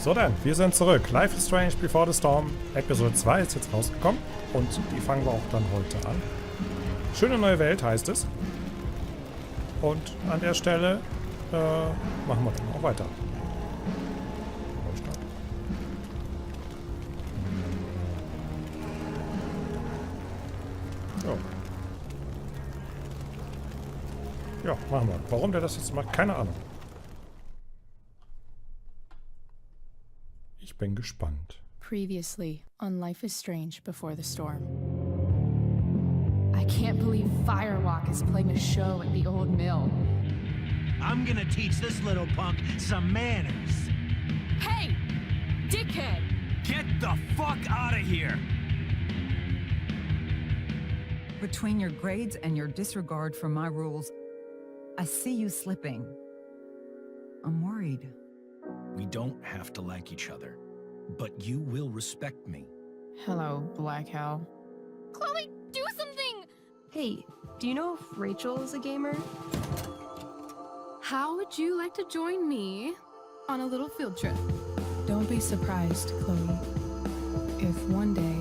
So dann, wir sind zurück. Life is Strange Before the Storm. Episode 2 ist jetzt rausgekommen und die fangen wir auch dann heute an. Schöne neue Welt heißt es. Und an der Stelle machen wir dann auch weiter. Neustart. Ja, machen wir. Warum der das jetzt macht, keine Ahnung. Ich bin gespannt. Previously on Life is Strange Before the Storm. I can't believe Firewalk is playing a show at the old mill. I'm gonna teach this little punk some manners. Hey! Dickhead! Get the fuck out of here! Between your grades and your disregard for my rules, I see you slipping. I'm worried. We don't have to like each other, but you will respect me. Hello, Black Hell. Chloe, do something! Hey, do you know if Rachel is a gamer? How would you like to join me on a little field trip? Don't be surprised, Chloe, if one day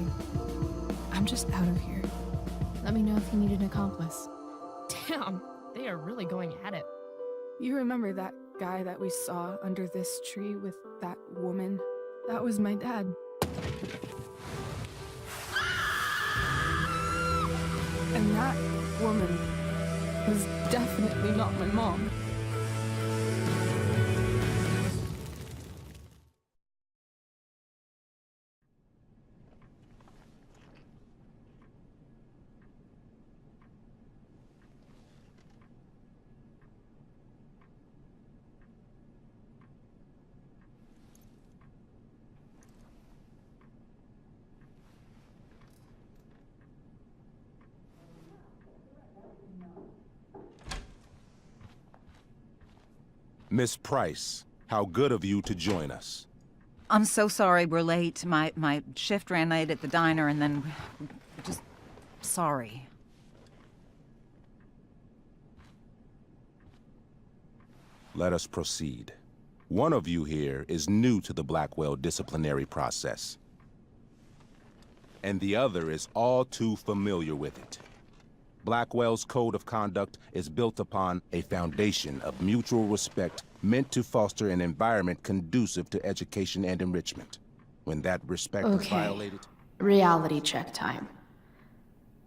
I'm just out of here. Let me know if you need an accomplice. Damn, they are really going at it. You remember that guy that we saw under this tree with that woman? That was my dad. And that woman was definitely not my mom. Miss Price, how good of you to join us. I'm so sorry we're late. My shift ran late at the diner and then... just... sorry. Let us proceed. One of you here is new to the Blackwell disciplinary process. And the other is all too familiar with it. Blackwell's code of conduct is built upon a foundation of mutual respect meant to foster an environment conducive to education and enrichment. When that respect is violated... Reality check time.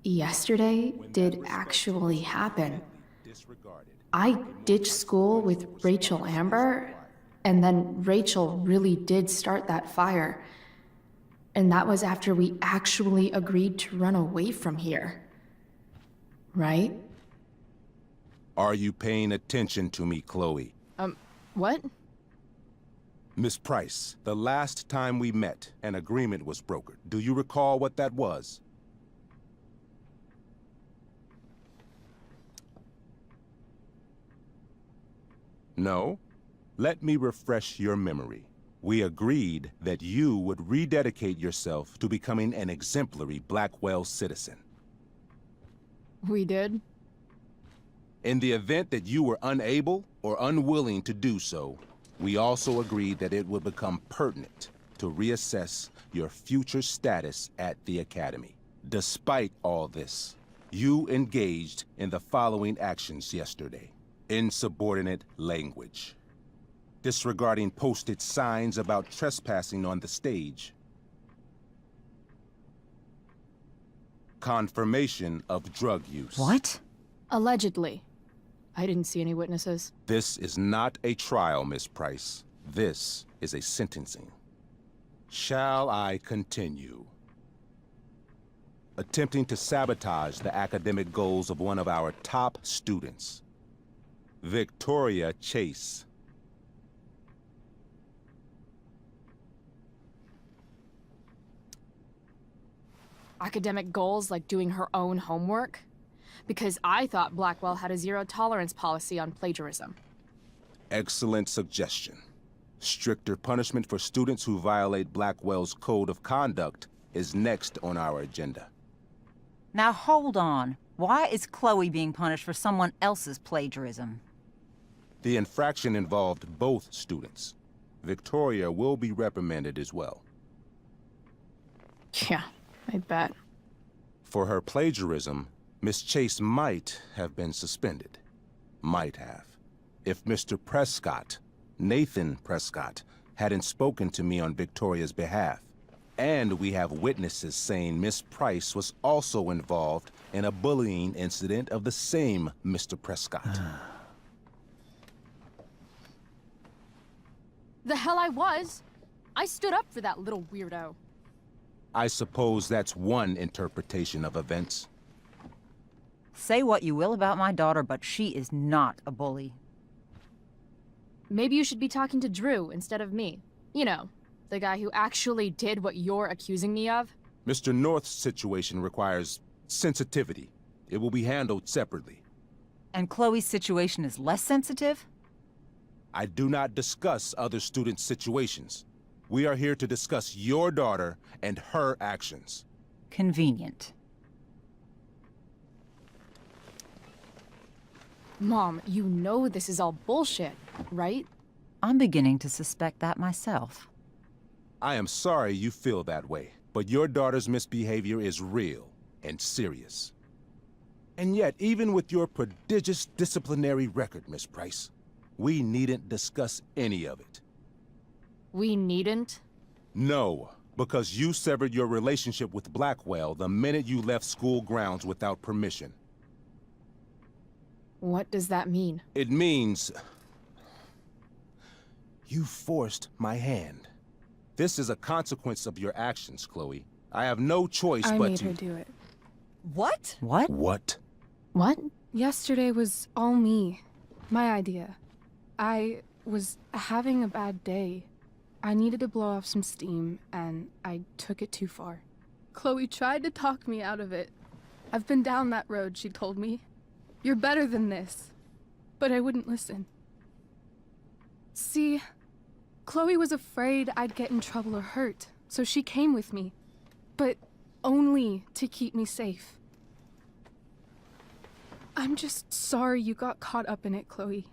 Yesterday did actually happen. I ditched school with Rachel Amber, and then Rachel really did start that fire. And that was after we actually agreed to run away from here. Right? Are you paying attention to me, Chloe? What? Miss Price, the last time we met, an agreement was brokered. Do you recall what that was? No? Let me refresh your memory. We agreed that you would rededicate yourself to becoming an exemplary Blackwell citizen. We did? In the event that you were unable or unwilling to do so, we also agreed that it would become pertinent to reassess your future status at the Academy. Despite all this, you engaged in the following actions yesterday. Insubordinate language. Disregarding posted signs about trespassing on the stage. Confirmation of drug use. What? Allegedly. I didn't see any witnesses. This is not a trial, Miss Price. This is a sentencing. Shall I continue? Attempting to sabotage the academic goals of one of our top students, Victoria Chase. Academic goals like doing her own homework? Because I thought Blackwell had a zero-tolerance policy on plagiarism. Excellent suggestion. Stricter punishment for students who violate Blackwell's code of conduct is next on our agenda. Now hold on. Why is Chloe being punished for someone else's plagiarism? The infraction involved both students. Victoria will be reprimanded as well. Yeah, I bet. For her plagiarism, Miss Chase might have been suspended. Might have. If Mr. Prescott, Nathan Prescott, hadn't spoken to me on Victoria's behalf. And we have witnesses saying Miss Price was also involved in a bullying incident of the same Mr. Prescott. The hell I was! I stood up for that little weirdo. I suppose that's one interpretation of events. Say what you will about my daughter, but she is not a bully. Maybe you should be talking to Drew instead of me. You know, the guy who actually did what you're accusing me of. Mr. North's situation requires sensitivity. It will be handled separately. And Chloe's situation is less sensitive? I do not discuss other students' situations. We are here to discuss your daughter and her actions. Convenient. Mom, you know this is all bullshit, right? I'm beginning to suspect that myself. I am sorry you feel that way, but your daughter's misbehavior is real and serious. And yet, even with your prodigious disciplinary record, Miss Price, we needn't discuss any of it. We needn't? No, because you severed your relationship with Blackwell the minute you left school grounds without permission. What does that mean? It means you forced my hand. This is a consequence of your actions, Chloe. I have no choice I but made to... her do it. What? What? What? What? Yesterday was all me. My idea. I was having a bad day. I needed to blow off some steam, and I took it too far. Chloe tried to talk me out of it. I've been down that road, she told me. You're better than this. But I wouldn't listen. See, Chloe was afraid I'd get in trouble or hurt, so she came with me. But only to keep me safe. I'm just sorry you got caught up in it, Chloe.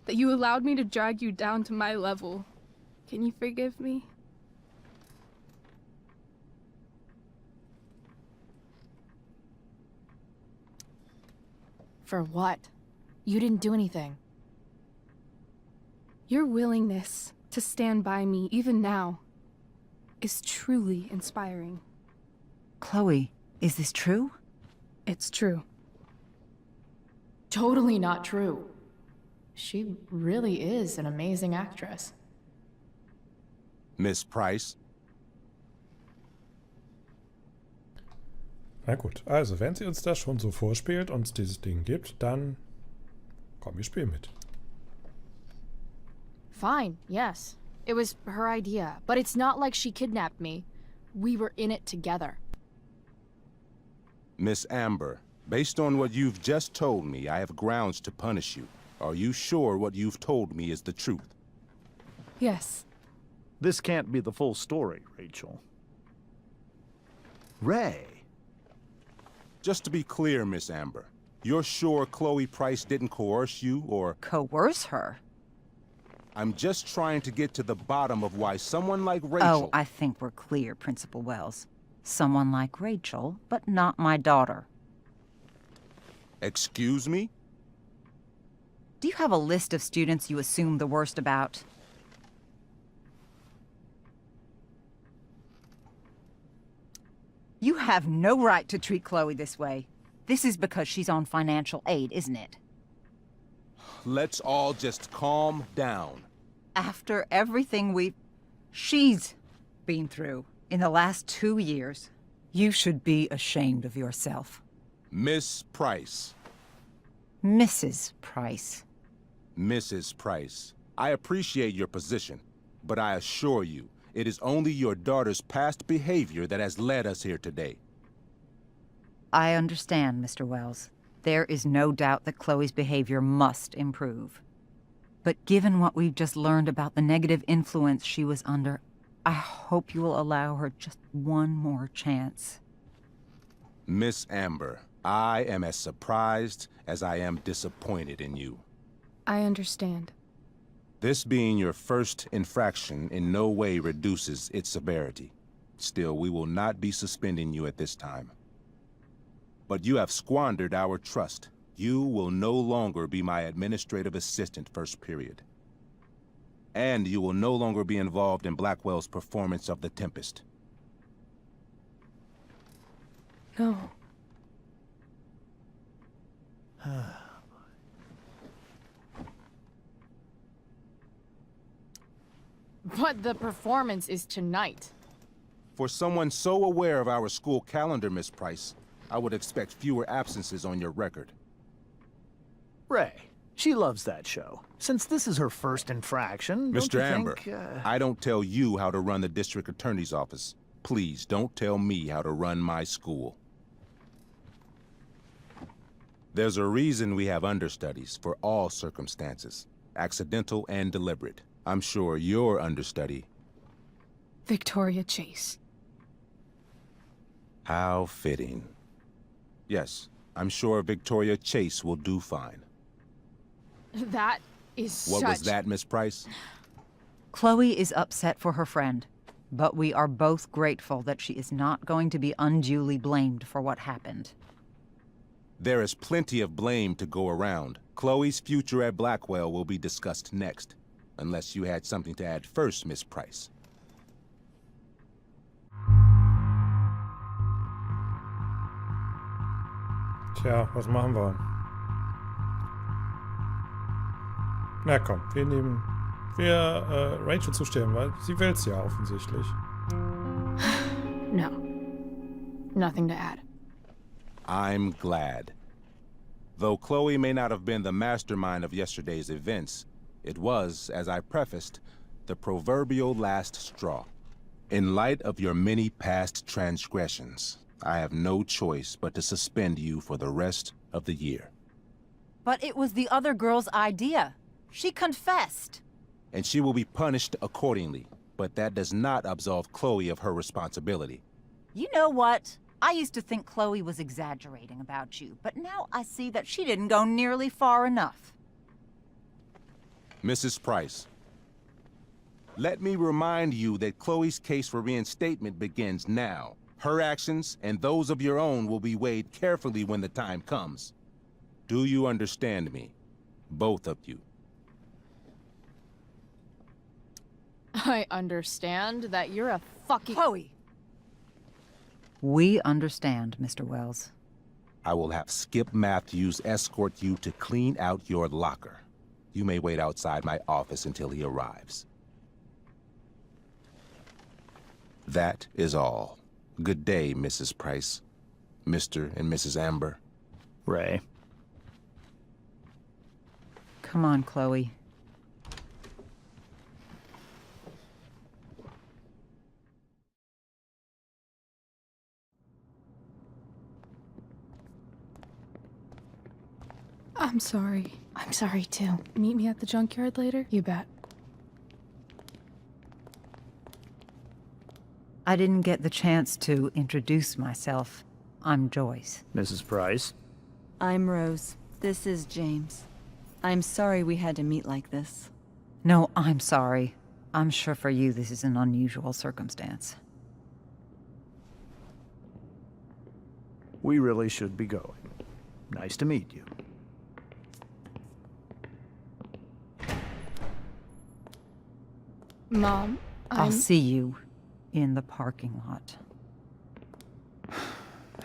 That you allowed me to drag you down to my level. Can you forgive me? For what? You didn't do anything. Your willingness to stand by me, even now, is truly inspiring. Chloe, is this true? It's true. Totally not true. She really is an amazing actress. Miss Price? Na gut, also wenn sie uns das schon so vorspielt und es dieses Ding gibt, dann komm, wir spielen mit. Fine, yes. It was her idea, but it's not like she kidnapped me. We were in it together. Miss Amber, based on what you've just told me, I have grounds to punish you. Are you sure what you've told me is the truth? Yes. This can't be the full story, Rachel. Ray. Just to be clear, Miss Amber, you're sure Chloe Price didn't coerce you, or... Coerce her? I'm just trying to get to the bottom of why someone like Rachel... Oh, I think we're clear, Principal Wells. Someone like Rachel, but not my daughter. Excuse me? Do you have a list of students you assume the worst about? You have no right to treat Chloe this way. This is because she's on financial aid, isn't it? Let's all just calm down. After everything she's been through in the last 2 years, you should be ashamed of yourself. Miss Price. Mrs. Price. Mrs. Price, I appreciate your position, but I assure you, it is only your daughter's past behavior that has led us here today. I understand, Mr. Wells. There is no doubt that Chloe's behavior must improve. But given what we've just learned about the negative influence she was under, I hope you will allow her just one more chance. Miss Amber, I am as surprised as I am disappointed in you. I understand. This being your first infraction in no way reduces its severity. Still, we will not be suspending you at this time. But you have squandered our trust. You will no longer be my administrative assistant first period. And you will no longer be involved in Blackwell's performance of The Tempest. No. But the performance is tonight. For someone so aware of our school calendar, Miss Price, I would expect fewer absences on your record. Ray, she loves that show. Since this is her first infraction, don't Mr. you Amber, think, I don't tell you how to run the district attorney's office. Please don't tell me how to run my school. There's a reason we have understudies for all circumstances, accidental and deliberate. I'm sure your understudy. Victoria Chase. How fitting. Yes, I'm sure Victoria Chase will do fine. That is What was that, Miss Price? Chloe is upset for her friend, but we are both grateful that she is not going to be unduly blamed for what happened. There is plenty of blame to go around. Chloe's future at Blackwell will be discussed next. Unless you had something to add first, Miss Price. Tja, was machen wir? Na komm, wir Rachel zustimmen, weil sie will's ja offensichtlich. No. Nothing to add. I'm glad. Though Chloe may not have been the mastermind of yesterday's events, it was, as I prefaced, the proverbial last straw. In light of your many past transgressions, I have no choice but to suspend you for the rest of the year. But it was the other girl's idea. She confessed. And she will be punished accordingly, but that does not absolve Chloe of her responsibility. You know what? I used to think Chloe was exaggerating about you, but now I see that she didn't go nearly far enough. Mrs. Price, let me remind you that Chloe's case for reinstatement begins now. Her actions and those of your own will be weighed carefully when the time comes. Do you understand me? Both of you. I understand that you're a fucking— Chloe! We understand, Mr. Wells. I will have Skip Matthews escort you to clean out your locker. You may wait outside my office until he arrives. That is all. Good day, Mrs. Price. Mr. and Mrs. Amber. Ray. Come on, Chloe. I'm sorry. I'm sorry too. Meet me at the junkyard later? You bet. I didn't get the chance to introduce myself. I'm Joyce. Mrs. Price. I'm Rose. This is James. I'm sorry we had to meet like this. No, I'm sorry. I'm sure for you this is an unusual circumstance. We really should be going. Nice to meet you. Mom, I'll see you in the parking lot.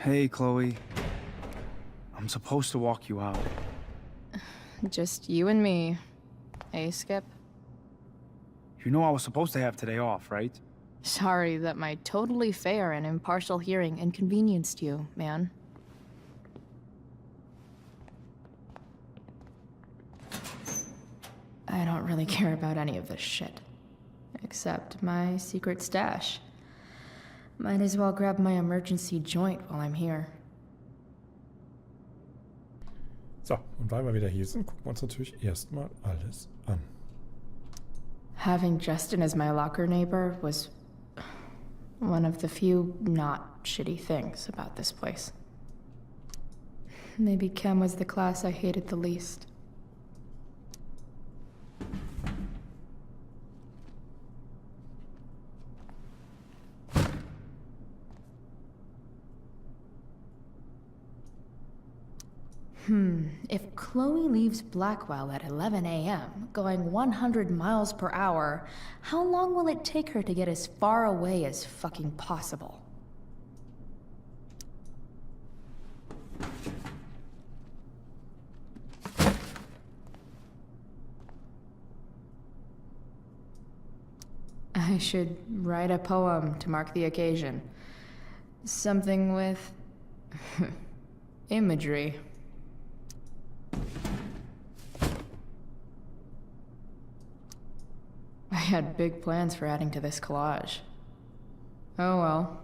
Hey, Chloe. I'm supposed to walk you out. Just you and me. Hey, Skip? You know I was supposed to have today off, right? Sorry that my totally fair and impartial hearing inconvenienced you, man. I don't really care about any of this shit. Except my secret stash. Might as well grab my emergency joint while I'm here. So, und weil wir wieder hier sind, gucken wir uns natürlich erstmal alles an. Having Justin as my locker neighbor was one of the few not shitty things about this place. Maybe Chem was the class I hated the least. Chloe leaves Blackwell at 11 a.m., going 100 miles per hour, how long will it take her to get as far away as fucking possible? I should write a poem to mark the occasion. Something with imagery. I had big plans for adding to this collage. Oh well.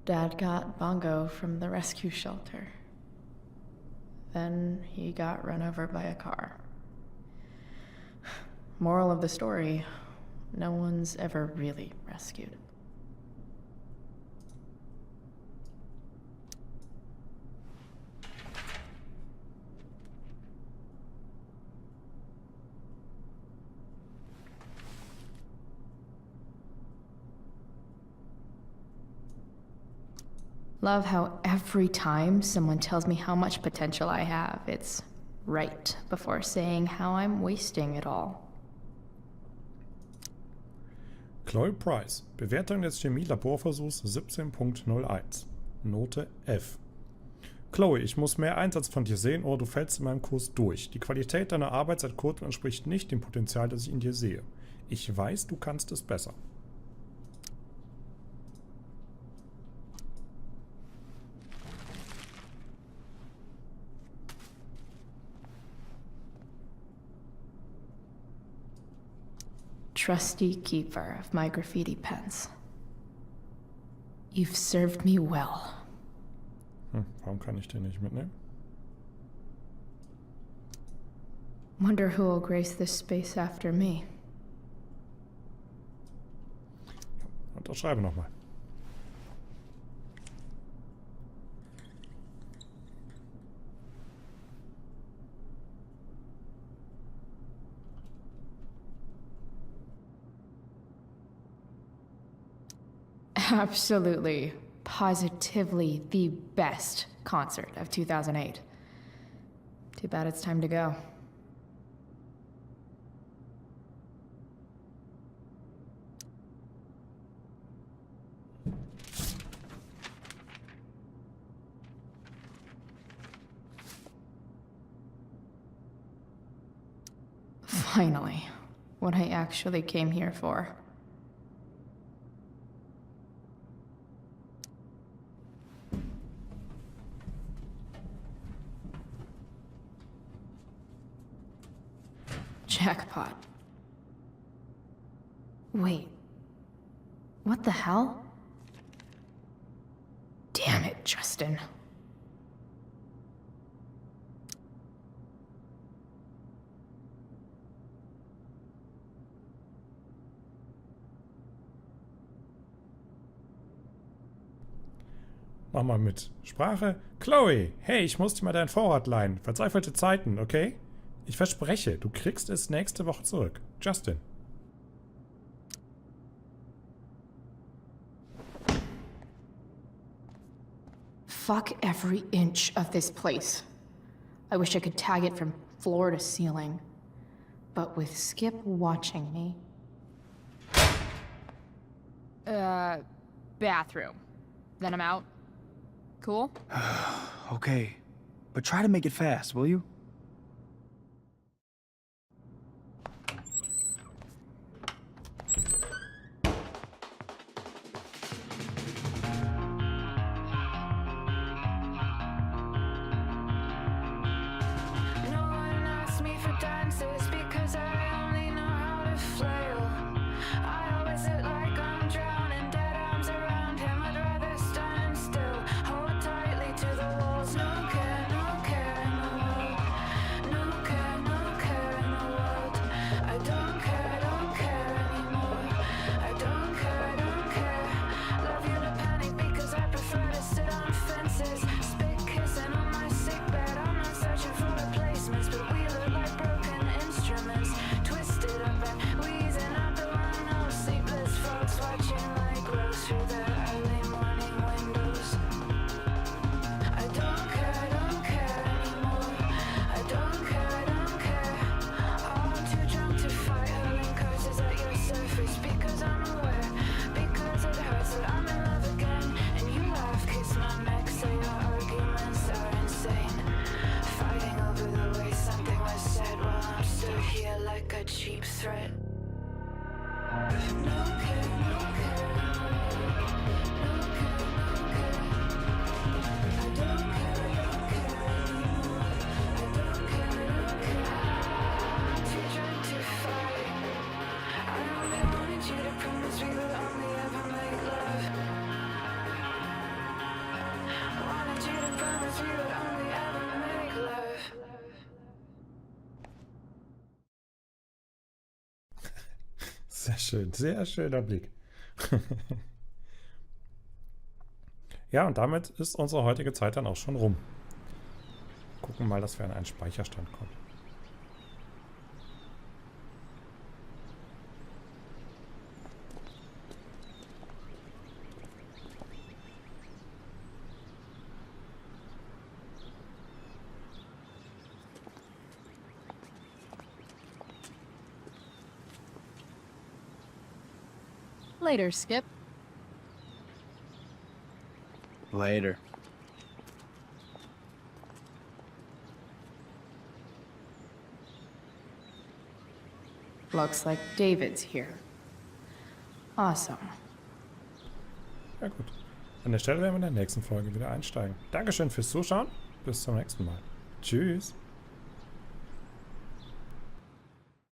Dad got Bongo from the rescue shelter. Then he got run over by a car. Moral of the story, no one's ever really rescued. Love how every time someone tells me how much potential I have, it's right before saying how I'm wasting it all. Chloe Price. Bewertung des Chemie-Laborversuchs 17.01. Note F. Chloe, ich muss mehr Einsatz von dir sehen oder du fällst in meinem Kurs durch. Die Qualität deiner Arbeit seit kurzem entspricht nicht dem Potenzial, das ich in dir sehe. Ich weiß, du kannst es besser. Trusty keeper of my graffiti pens. You've served me well. Warum kann ich den nicht mitnehmen? Wonder who will grace this space after me. Unterschreibe nochmal. Absolutely, positively the best concert of 2008. Too bad it's time to go. Finally, what I actually came here for. Jackpot. Wait. What the hell? Damn it, Justin. Mach mal mit Sprache. Chloe, hey, ich muss dir mal dein Vorrat leihen. Verzweifelte Zeiten, okay? Ich verspreche, du kriegst es nächste Woche zurück. Justin. Fuck every inch of this place. I wish I could tag it from floor to ceiling. But with Skip watching me... Bathroom. Then I'm out. Cool? Okay, but try to make it fast, will you? Sehr schön, sehr schöner Blick. Ja, und damit ist unsere heutige Zeit dann auch schon rum. Gucken mal, dass wir an einen Speicherstand kommen. Later, Skip. Later. Looks like David's here. Awesome. Ja gut. An der Stelle werden wir in der nächsten Folge wieder einsteigen. Dankeschön fürs Zuschauen. Bis zum nächsten Mal. Tschüss.